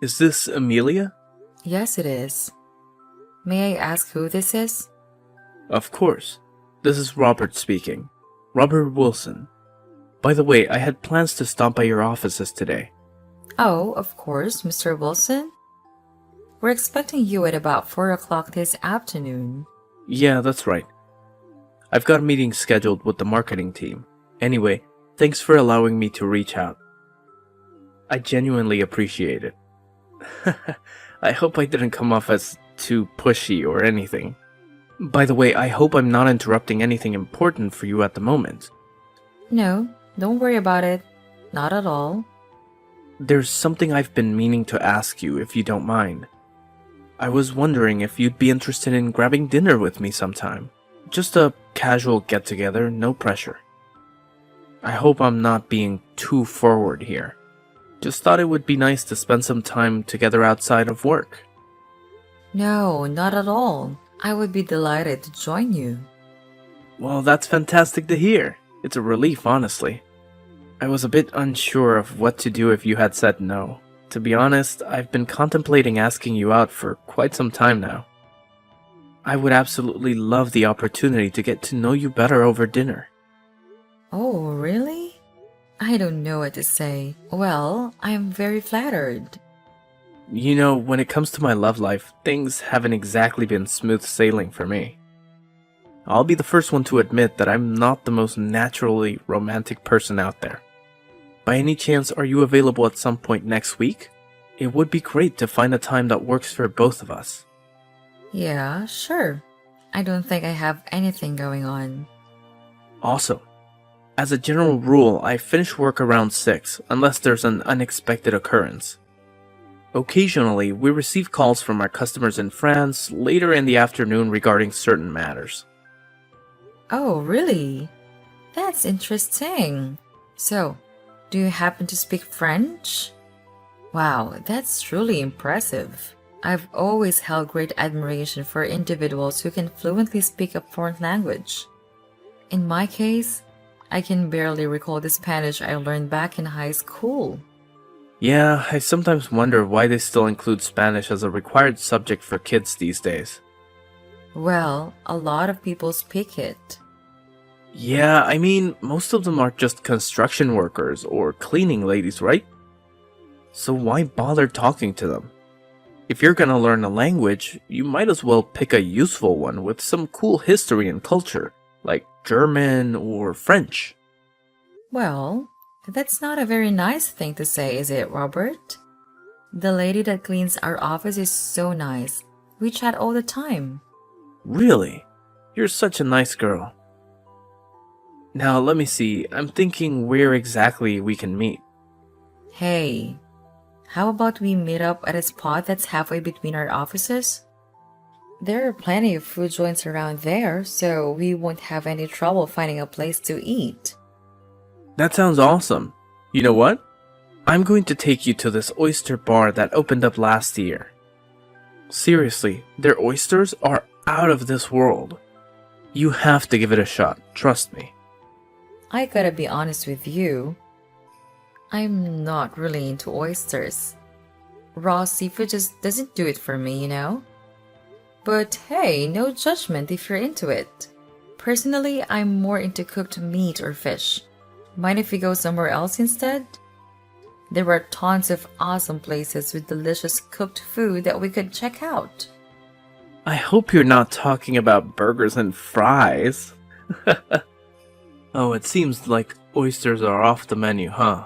Is this Amelia? Yes, it is. May I ask who this is? Of course. This is Robert speaking. Robert Wilson. By the way, I had plans to stop by your offices today. Oh, of course, Mr. Wilson. We're expecting you at about 4 o'clock this afternoon. Yeah, that's right. I've got a meeting scheduled with the marketing team. Anyway, thanks for allowing me to reach out. I genuinely appreciate it. I hope I didn't come off as too pushy or anything. By the way, I hope I'm not interrupting anything important for you at the moment. No, don't worry about it. Not at all. There's something I've been meaning to ask you if you don't mind. I was wondering if you'd be interested in grabbing dinner with me sometime. Just a casual get-together, no pressure. I hope I'm not being too forward here. Just thought it would be nice to spend some time together outside of work. No, not at all. I would be delighted to join you. Well, that's fantastic to hear. It's a relief, honestly. I was a bit unsure of what to do if you had said no. To be honest, I've been contemplating asking you out for quite some time now. I would absolutely love the opportunity to get to know you better over dinner. Oh, really? I don't know what to say. Well, I'm very flattered. You know, when it comes to my love life, things haven't exactly been smooth sailing for me. I'll be the first one to admit that I'm not the most naturally romantic person out there. By any chance, are you available at some point next week? It would be great to find a time that works for both of us. Yeah, sure. I don't think I have anything going on. Awesome. As a general rule, I finish work around 6, unless there's an unexpected occurrence. Occasionally, we receive calls from our customers in France later in the afternoon regarding certain matters. Oh, really? That's interesting. So, do you happen to speak French? Wow, that's truly impressive. I've always held great admiration for individuals who can fluently speak a foreign language. In my case, I can barely recall the Spanish I learned back in high school. Yeah, I sometimes wonder why they still include Spanish as a required subject for kids these days. Well, a lot of people speak it. Yeah, I mean, most of them are just construction workers or cleaning ladies, right? So why bother talking to them? If you're gonna learn a language, you might as well pick a useful one with some cool history and culture, like German or French. Well, that's not a very nice thing to say, is it, Robert? The lady that cleans our office is so nice. We chat all the time. Really? You're such a nice girl. Now, let me see. I'm thinking where exactly we can meet. Hey, how about we meet up at a spot that's halfway between our offices? There are plenty of food joints around there, so we won't have any trouble finding a place to eat. That sounds awesome. You know what? I'm going to take you to this oyster bar that opened up last year. Seriously, their oysters are out of this world. You have to give it a shot, trust me. I gotta be honest with you. I'm not really into oysters. Raw seafood just doesn't do it for me, you know? But hey, no judgment if you're into it. Personally, I'm more into cooked meat or fish. Mind if we go somewhere else instead? There are tons of awesome places with delicious cooked food that we could check out. I hope you're not talking about burgers and fries. Oh, it seems like oysters are off the menu, huh?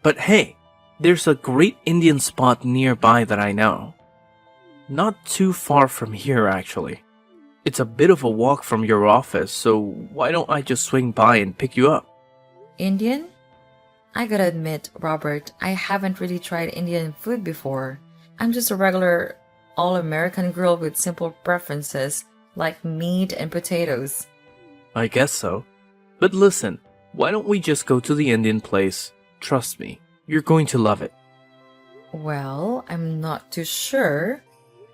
But hey, there's a great Indian spot nearby that I know. Not too far from here, actually. It's a bit of a walk from your office, so why don't I just swing by and pick you up? Indian? I gotta admit, Robert, I haven't really tried Indian food before. I'm just a regular all-American girl with simple preferences like meat and potatoes. I guess so. But listen, why don't we just go to the Indian place? Trust me, you're going to love it. Well, I'm not too sure.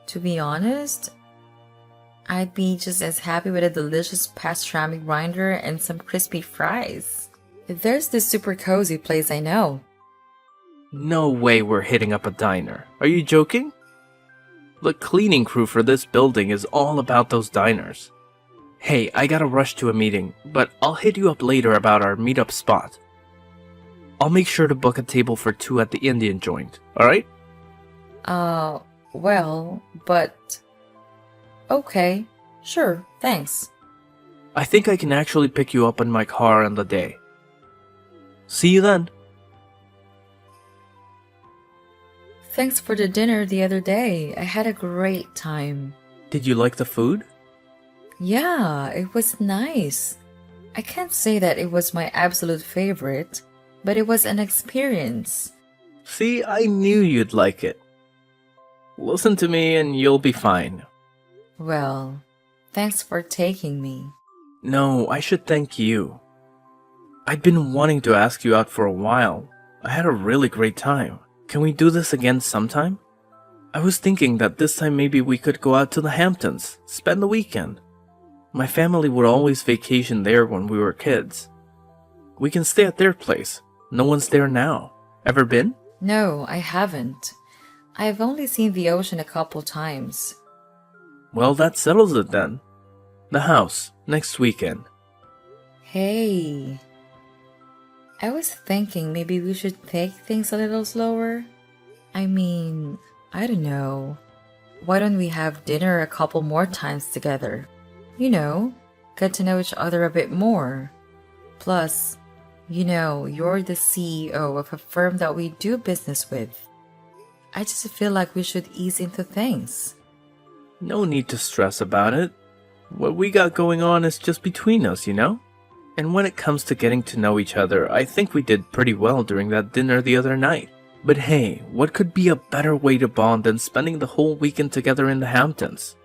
To be honest, I'd be just as happy with a delicious pastrami grinder and some crispy fries. There's this super cozy place I know. No way we're hitting up a diner. Are you joking? The cleaning crew for this building is all about those diners. Hey, I gotta rush to a meeting, but I'll hit you up later about our meetup spot. I'll make sure to book a table for 2 at the Indian joint, alright? Well, but... Okay, sure, thanks. I think I can actually pick you up in my car on the day. See you then. Thanks for the dinner the other day. I had a great time. Did you like the food? Yeah, it was nice. I can't say that it was my absolute favorite, but it was an experience. See, I knew you'd like it. Listen to me and you'll be fine. Well, thanks for taking me. No, I should thank you. I'd been wanting to ask you out for a while. I had a really great time. Can we do this again sometime? I was thinking that this time maybe we could go out to the Hamptons, spend the weekend. My family would always vacation there when we were kids. We can stay at their place. No one's there now. Ever been? No, I haven't. I've only seen the ocean a couple times. Well, that settles it then. The house, next weekend. Hey. I was thinking maybe we should take things a little slower. I mean, I don't know. Why don't we have dinner a couple more times together? You know, get to know each other a bit more. Plus, you know, you're the CEO of a firm that we do business with. I just feel like we should ease into things. No need to stress about it. What we got going on is just between us, you know? And when it comes to getting to know each other, I think we did pretty well during that dinner the other night. But hey, what could be a better way to bond than spending the whole weekend together in the Hamptons?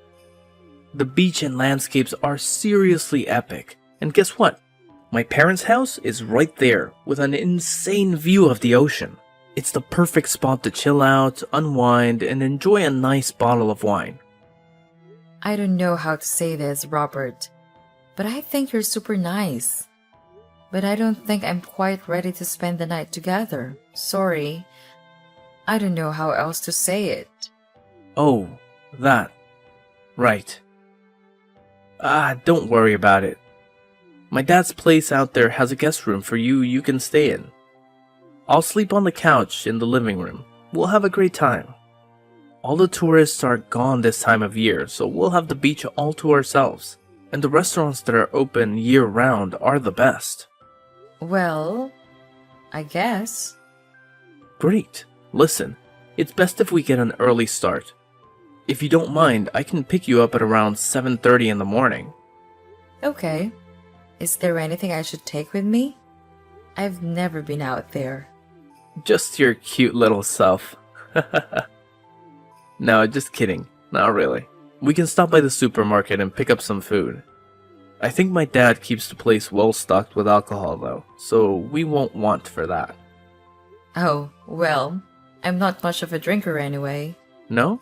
The beach and landscapes are seriously epic. And guess what? My parents' house is right there, with an insane view of the ocean. It's the perfect spot to chill out, unwind, and enjoy a nice bottle of wine. I don't know how to say this, Robert, but I think you're super nice. But I don't think I'm quite ready to spend the night together. Sorry. I don't know how else to say it. Oh, that. Right. Don't worry about it. My dad's place out there has a guest room for you can stay in. I'll sleep on the couch in the living room. We'll have a great time. All the tourists are gone this time of year, so we'll have the beach all to ourselves. And the restaurants that are open year-round are the best. Well, I guess. Great. Listen, it's best if we get an early start. If you don't mind, I can pick you up at around 7:30 in the morning. Okay. Is there anything I should take with me? I've never been out there. Just your cute little self. No, just kidding. Not really. We can stop by the supermarket and pick up some food. I think my dad keeps the place well stocked with alcohol though, so we won't want for that. Oh, well, I'm not much of a drinker anyway. No?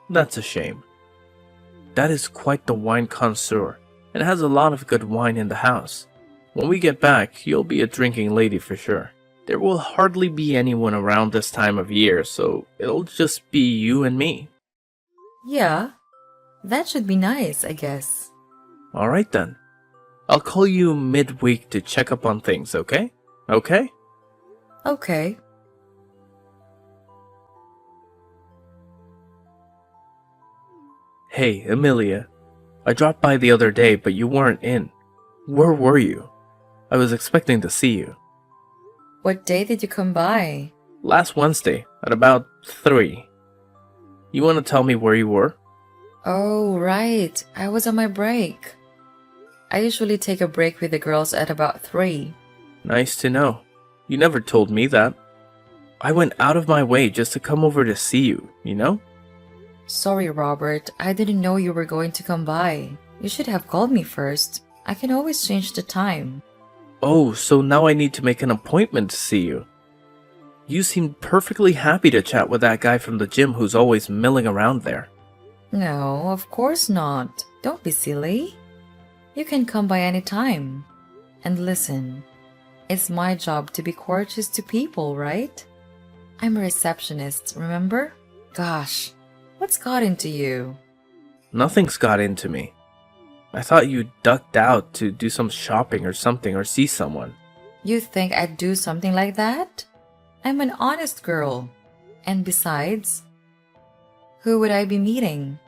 That's a shame. Dad is quite the wine connoisseur and has a lot of good wine in the house. When we get back, you'll be a drinking lady for sure. There will hardly be anyone around this time of year, so it'll just be you and me. Yeah, that should be nice, I guess. Alright then. I'll call you midweek to check up on things, okay? Okay? Okay. Hey, Amelia. I dropped by the other day, but you weren't in. Where were you? I was expecting to see you. What day did you come by? Last Wednesday, at about 3. You want to tell me where you were? Oh, right. I was on my break. I usually take a break with the girls at about 3. Nice to know. You never told me that. I went out of my way just to come over to see you, you know? Sorry, Robert. I didn't know you were going to come by. You should have called me first. I can always change the time. Oh, so now I need to make an appointment to see you. You seemed perfectly happy to chat with that guy from the gym who's always milling around there. No, of course not. Don't be silly. You can come by any time. And listen, it's my job to be courteous to people, right? I'm a receptionist, remember? Gosh, what's got into you? Nothing's got into me. I thought you ducked out to do some shopping or something or see someone. You think I'd do something like that? I'm an honest girl. And besides, who would I be meeting?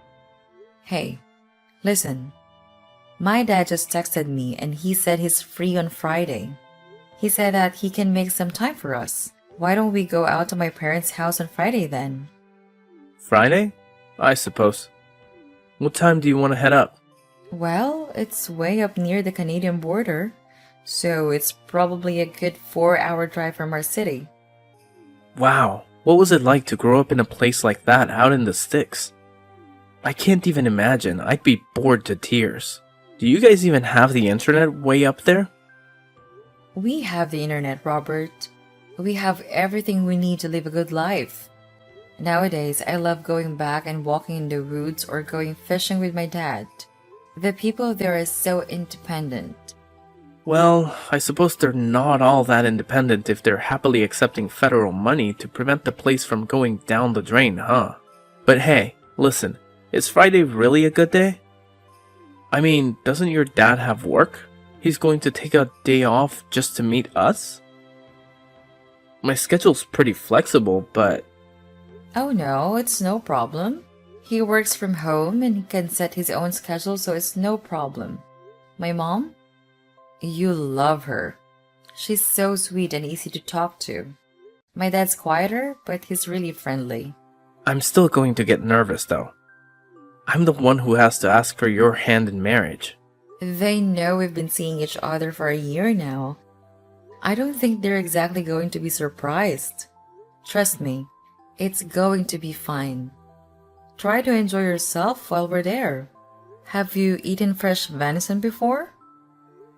Hey, listen. My dad just texted me and he said he's free on Friday. He said that he can make some time for us. Why don't we go out to my parents' house on Friday then? Friday? I suppose. What time do you want to head up? Well, it's way up near the Canadian border, so it's probably a good 4-hour drive from our city. Wow, what was it like to grow up in a place like that out in the sticks? I can't even imagine. I'd be bored to tears. Do you guys even have the internet way up there? We have the internet, Robert. We have everything we need to live a good life. Nowadays, I love going back and walking in the woods or going fishing with my dad. The people there are so independent. Well, I suppose they're not all that independent if they're happily accepting federal money to prevent the place from going down the drain, huh? But hey, listen, is Friday really a good day? I mean, doesn't your dad have work? He's going to take a day off just to meet us? My schedule's pretty flexible, but... Oh no, it's no problem. He works from home and he can set his own schedule, so it's no problem. My mom? You love her. She's so sweet and easy to talk to. My dad's quieter, but he's really friendly. I'm still going to get nervous, though. I'm the one who has to ask for your hand in marriage. They know we've been seeing each other for a year now. I don't think they're exactly going to be surprised. Trust me, it's going to be fine. Try to enjoy yourself while we're there. Have you eaten fresh venison before?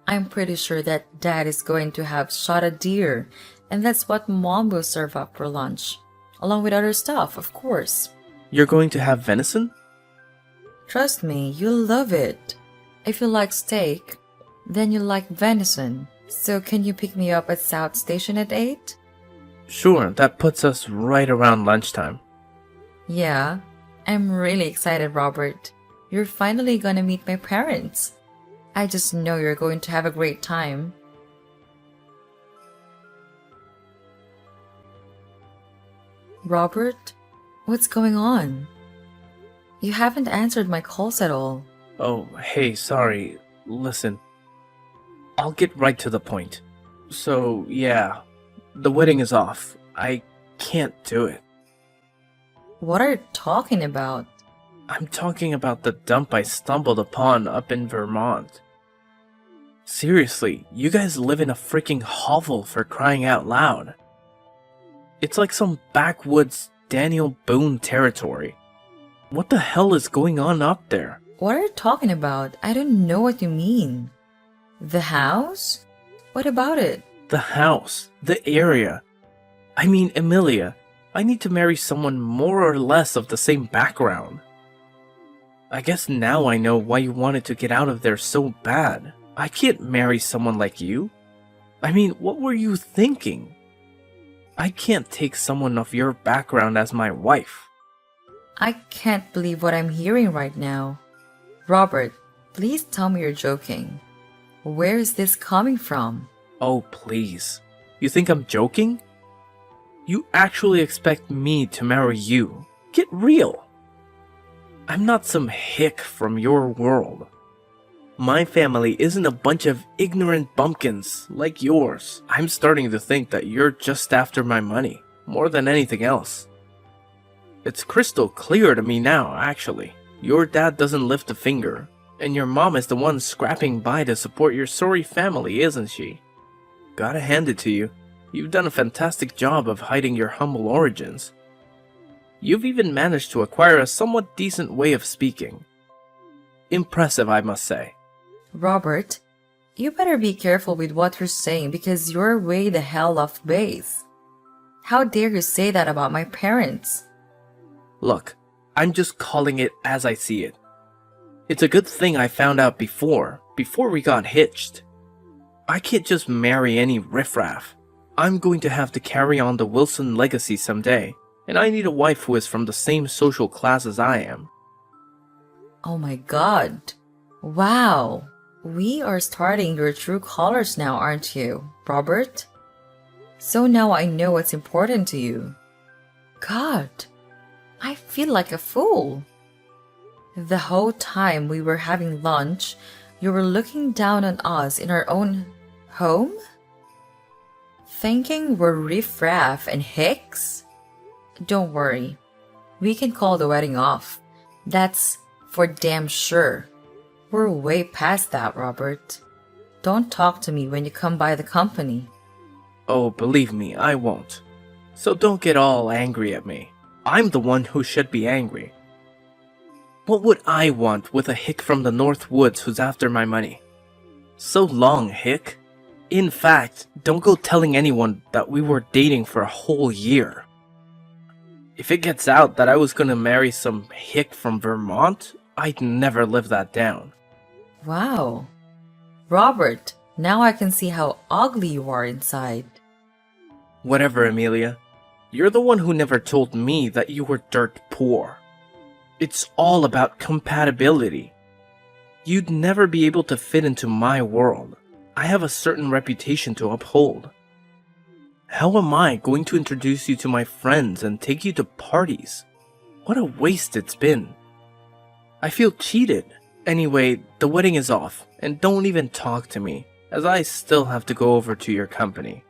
I'm pretty sure that Dad is going to have shot a deer, and that's what Mom will serve up for lunch. Along with other stuff, of course. You're going to have venison? Trust me, you'll love it. If you like steak, then you'll like venison. So can you pick me up at South Station at 8? Sure, that puts us right around lunchtime. Yeah, I'm really excited, Robert. You're finally gonna meet my parents. I just know you're going to have a great time. Robert, what's going on? You haven't answered my calls at all. Oh, hey, sorry. Listen, I'll get right to the point. So, yeah, the wedding is off. I can't do it. What are you talking about? I'm talking about the dump I stumbled upon up in Vermont. Seriously, you guys live in a freaking hovel for crying out loud. It's like some backwoods Daniel Boone territory. What the hell is going on up there? What are you talking about? I don't know what you mean. The house? What about it? The house, the area. I mean, Emilia, I need to marry someone more or less of the same background. I guess now I know why you wanted to get out of there so bad. I can't marry someone like you. I mean, what were you thinking? I can't take someone of your background as my wife. I can't believe what I'm hearing right now. Robert, please tell me you're joking. Where is this coming from? Oh, please. You think I'm joking? You actually expect me to marry you? Get real. I'm not some hick from your world. My family isn't a bunch of ignorant bumpkins like yours. I'm starting to think that you're just after my money, more than anything else. It's crystal clear to me now, actually. Your dad doesn't lift a finger, and your mom is the one scrapping by to support your sorry family, isn't she? Gotta hand it to you. You've done a fantastic job of hiding your humble origins. You've even managed to acquire a somewhat decent way of speaking. Impressive, I must say. Robert, you better be careful with what you're saying because you're way the hell off base. How dare you say that about my parents? Look, I'm just calling it as I see it. It's a good thing I found out before we got hitched. I can't just marry any riffraff. I'm going to have to carry on the Wilson legacy someday, and I need a wife who is from the same social class as I am. Oh my god. Wow. We are starting your true colors now, aren't you, Robert? So now I know what's important to you. God, I feel like a fool. The whole time we were having lunch, you were looking down on us in our own home? Thinking we're riffraff and hicks? Don't worry. We can call the wedding off. That's for damn sure. We're way past that, Robert. Don't talk to me when you come by the company. Oh, believe me, I won't. So don't get all angry at me. I'm the one who should be angry. What would I want with a hick from the North Woods who's after my money? So long, hick. In fact, don't go telling anyone that we were dating for a whole year. If it gets out that I was gonna marry some hick from Vermont, I'd never live that down. Wow. Robert, now I can see how ugly you are inside. Whatever, Amelia. You're the one who never told me that you were dirt poor. It's all about compatibility. You'd never be able to fit into my world. I have a certain reputation to uphold. How am I going to introduce you to my friends and take you to parties? What a waste it's been. I feel cheated. Anyway, the wedding is off, and don't even talk to me, as I still have to go over to your company.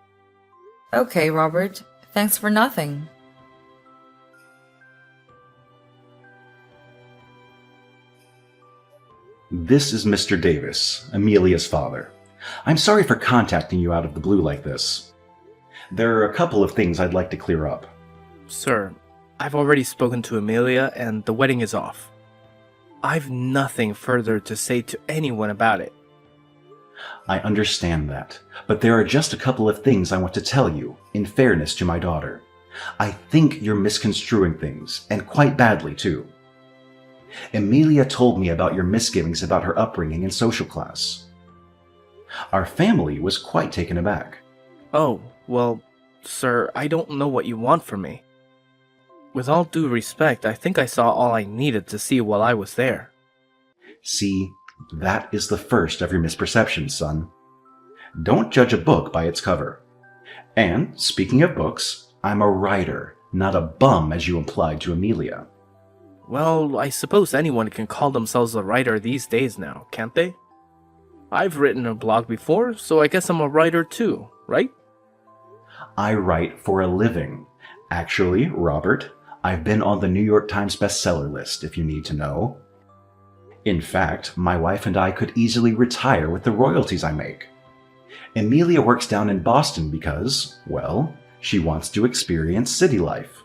Okay, Robert. Thanks for nothing. This is Mr. Davis, Amelia's father. I'm sorry for contacting you out of the blue like this. There are a couple of things I'd like to clear up. Sir, I've already spoken to Amelia, and the wedding is off. I've nothing further to say to anyone about it. I understand that, but there are just a couple of things I want to tell you, in fairness to my daughter. I think you're misconstruing things, and quite badly, too. Amelia told me about your misgivings about her upbringing and social class. Our family was quite taken aback. Oh, well, sir, I don't know what you want from me. With all due respect, I think I saw all I needed to see while I was there. See, that is the first of your misperceptions, son. Don't judge a book by its cover. And, speaking of books, I'm a writer, not a bum as you implied to Amelia. Well, I suppose anyone can call themselves a writer these days now, can't they? I've written a blog before, so I guess I'm a writer too, right? I write for a living. Actually, Robert, I've been on the New York Times bestseller list, if you need to know. In fact, my wife and I could easily retire with the royalties I make. Amelia works down in Boston because, well, she wants to experience city life.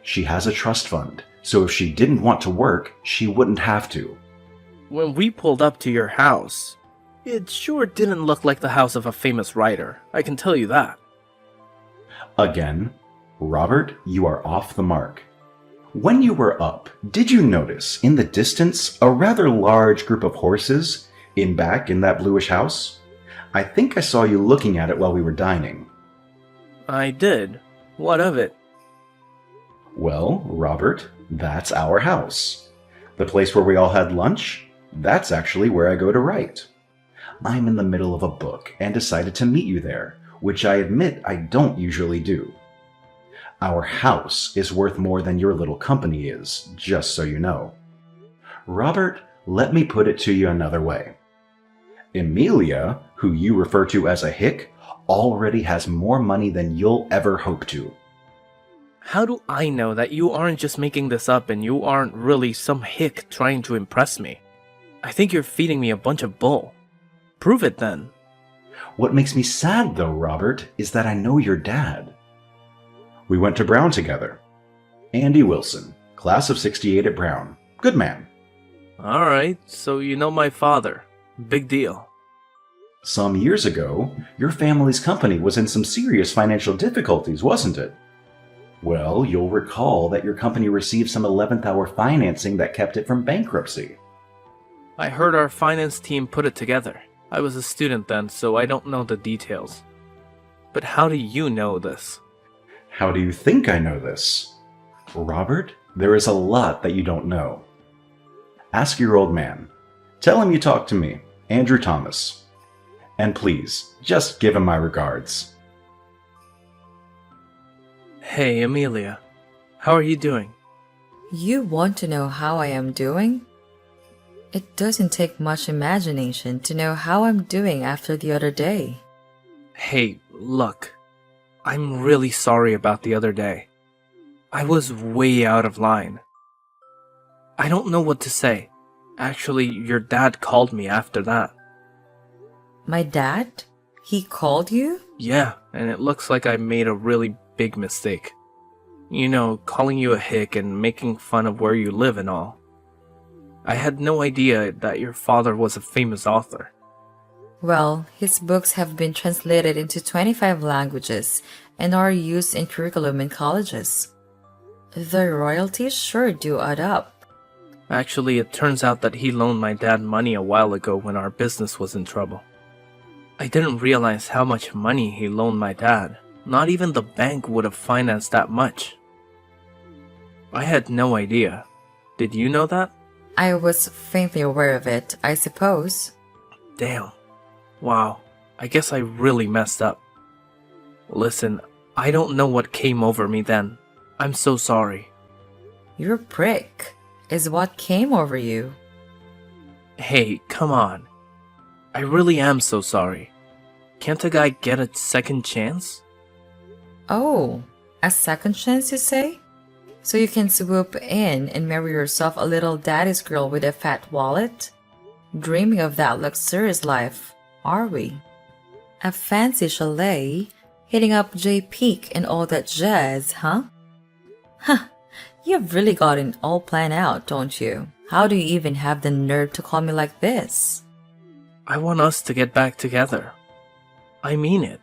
She has a trust fund, so if she didn't want to work, she wouldn't have to. When we pulled up to your house, it sure didn't look like the house of a famous writer, I can tell you that. Again, Robert, you are off the mark. When you were up, did you notice in the distance a rather large group of horses back in that bluish house? I think I saw you looking at it while we were dining. I did. What of it? Well, Robert, that's our house. The place where we all had lunch, that's actually where I go to write. I'm in the middle of a book and decided to meet you there, which I admit I don't usually do. Our house is worth more than your little company is, just so you know. Robert, let me put it to you another way. Amelia, who you refer to as a hick, already has more money than you'll ever hope to. How do I know that you aren't just making this up and you aren't really some hick trying to impress me? I think you're feeding me a bunch of bull. Prove it then. What makes me sad, though, Robert, is that I know your dad. We went to Brown together. Andy Wilson, class of '68 at Brown. Good man. Alright, so you know my father. Big deal. Some years ago, your family's company was in some serious financial difficulties, wasn't it? Well, you'll recall that your company received some 11th hour financing that kept it from bankruptcy. I heard our finance team put it together. I was a student then, so I don't know the details. But how do you know this? How do you think I know this? Robert, there is a lot that you don't know. Ask your old man. Tell him you talked to me, Andrew Thomas. And please, just give him my regards. Hey, Amelia. How are you doing? You want to know how I am doing? It doesn't take much imagination to know how I'm doing after the other day. Hey, look. I'm really sorry about the other day. I was way out of line. I don't know what to say. Actually, your dad called me after that. My dad? He called you? Yeah, and it looks like I made a really big mistake. You know, calling you a hick and making fun of where you live and all. I had no idea that your father was a famous author. Well, his books have been translated into 25 languages and are used in curriculum in colleges. The royalties sure do add up. Actually, it turns out that he loaned my dad money a while ago when our business was in trouble. I didn't realize how much money he loaned my dad. Not even the bank would have financed that much. I had no idea. Did you know that? I was faintly aware of it, I suppose. Damn. Wow. I guess I really messed up. Listen, I don't know what came over me then. I'm so sorry. Your prick is what came over you. Hey, come on. I really am so sorry. Can't a guy get a second chance? Oh, a second chance, you say? So you can swoop in and marry yourself a little daddy's girl with a fat wallet? Dreaming of that luxurious life, are we? A fancy chalet, hitting up J Peak and all that jazz, huh? Huh, you've really got it all planned out, don't you? How do you even have the nerve to call me like this? I want us to get back together. I mean it.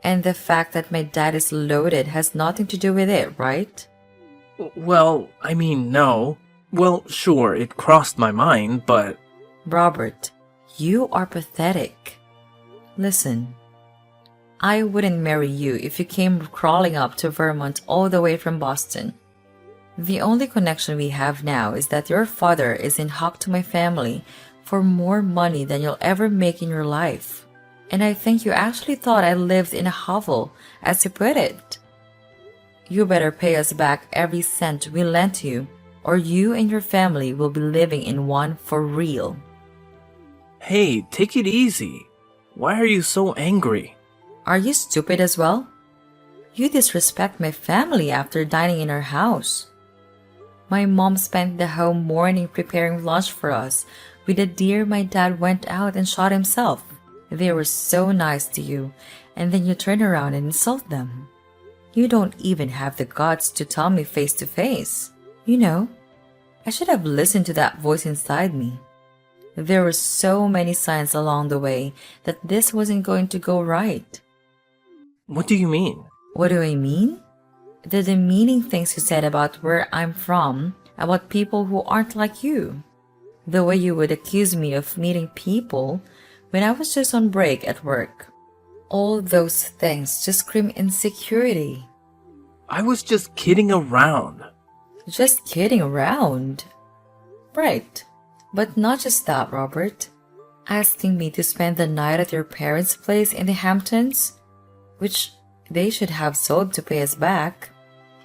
And the fact that my dad is loaded has nothing to do with it, right? Well, I mean, no. Well, sure, it crossed my mind, but... Robert, you are pathetic. Listen, I wouldn't marry you if you came crawling up to Vermont all the way from Boston. The only connection we have now is that your father is in hock to my family for more money than you'll ever make in your life. And I think you actually thought I lived in a hovel, as you put it. You better pay us back every cent we lent you, or you and your family will be living in one for real. Hey, take it easy. Why are you so angry? Are you stupid as well? You disrespect my family after dining in our house. My mom spent the whole morning preparing lunch for us with the deer my dad went out and shot himself. They were so nice to you, and then you turn around and insult them. You don't even have the guts to tell me face to face. You know, I should have listened to that voice inside me. There were so many signs along the way that this wasn't going to go right. What do you mean? What do I mean? The demeaning things you said about where I'm from, about people who aren't like you. The way you would accuse me of meeting people when I was just on break at work. All those things just scream insecurity. I was just kidding around. Just kidding around. Right. But not just that, Robert. Asking me to spend the night at your parents' place in the Hamptons, which they should have sold to pay us back,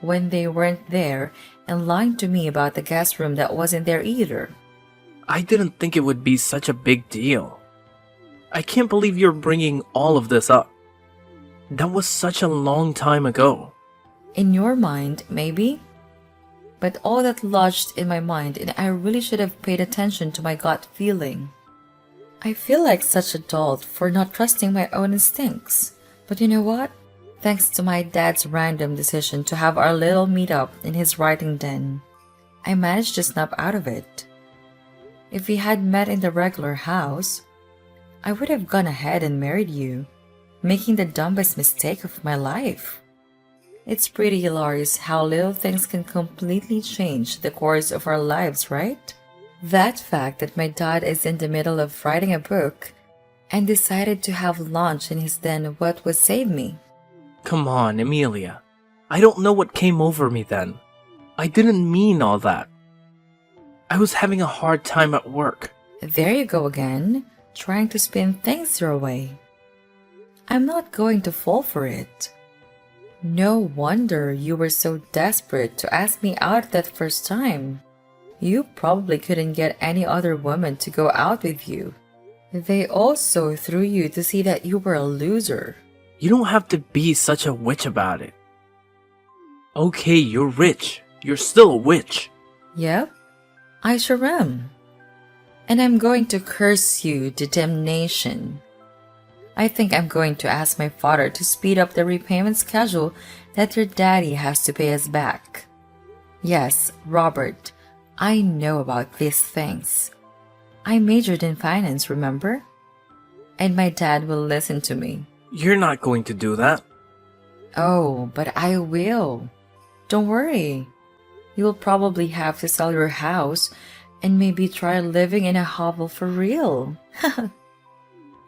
when they weren't there, and lying to me about the guest room that wasn't there either. I didn't think it would be such a big deal. I can't believe you're bringing all of this up. That was such a long time ago. In your mind, maybe? But all that lodged in my mind, and I really should have paid attention to my gut feeling. I feel like such a dolt for not trusting my own instincts. But you know what? Thanks to my dad's random decision to have our little meet-up in his writing den, I managed to snap out of it. If we had met in the regular house, I would have gone ahead and married you, making the dumbest mistake of my life. It's pretty hilarious how little things can completely change the course of our lives, right? That fact that my dad is in the middle of writing a book and decided to have lunch in his den. What would save me? Come on, Emilia. I don't know what came over me then. I didn't mean all that. I was having a hard time at work. There you go again, trying to spin things your way. I'm not going to fall for it. No wonder you were so desperate to ask me out that first time. You probably couldn't get any other woman to go out with you. They also threw you to see that you were a loser. You don't have to be such a witch about it. Okay, you're rich. You're still a witch. Yep, I sure am. And I'm going to curse you to damnation. I think I'm going to ask my father to speed up the repayment schedule that your daddy has to pay us back. Yes, Robert, I know about these things. I majored in finance, remember? And my dad will listen to me. You're not going to do that. Oh, but I will. Don't worry. You'll probably have to sell your house and maybe try living in a hovel for real.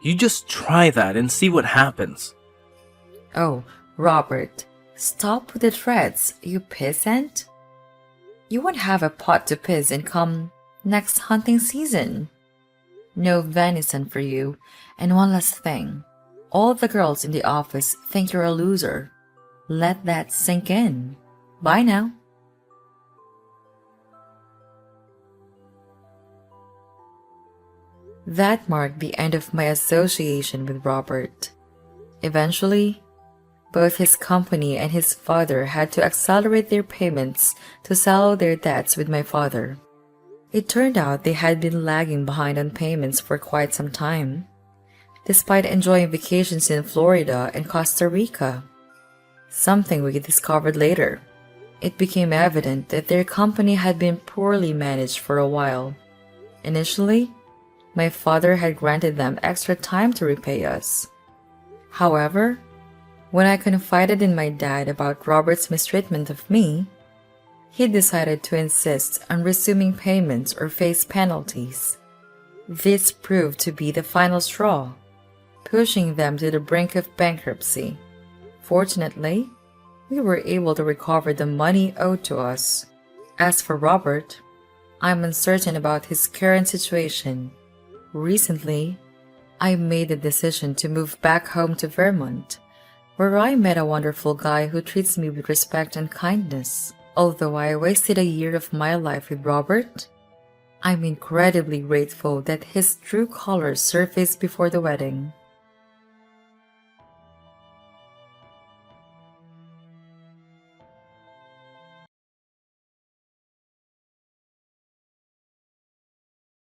You just try that and see what happens. Oh, Robert, stop with the threats, you peasant. You won't have a pot to piss in come next hunting season. No venison for you. And one last thing. All the girls in the office think you're a loser. Let that sink in. Bye now. That marked the end of my association with Robert. Eventually, both his company and his father had to accelerate their payments to settle their debts with my father. It turned out they had been lagging behind on payments for quite some time, despite enjoying vacations in Florida and Costa Rica. Something we discovered later. It became evident that their company had been poorly managed for a while. Initially, my father had granted them extra time to repay us. However, when I confided in my dad about Robert's mistreatment of me, he decided to insist on resuming payments or face penalties. This proved to be the final straw, pushing them to the brink of bankruptcy. Fortunately, we were able to recover the money owed to us. As for Robert, I'm uncertain about his current situation. Recently, I made the decision to move back home to Vermont, where I met a wonderful guy who treats me with respect and kindness. Although I wasted a year of my life with Robert, I'm incredibly grateful that his true colors surfaced before the wedding.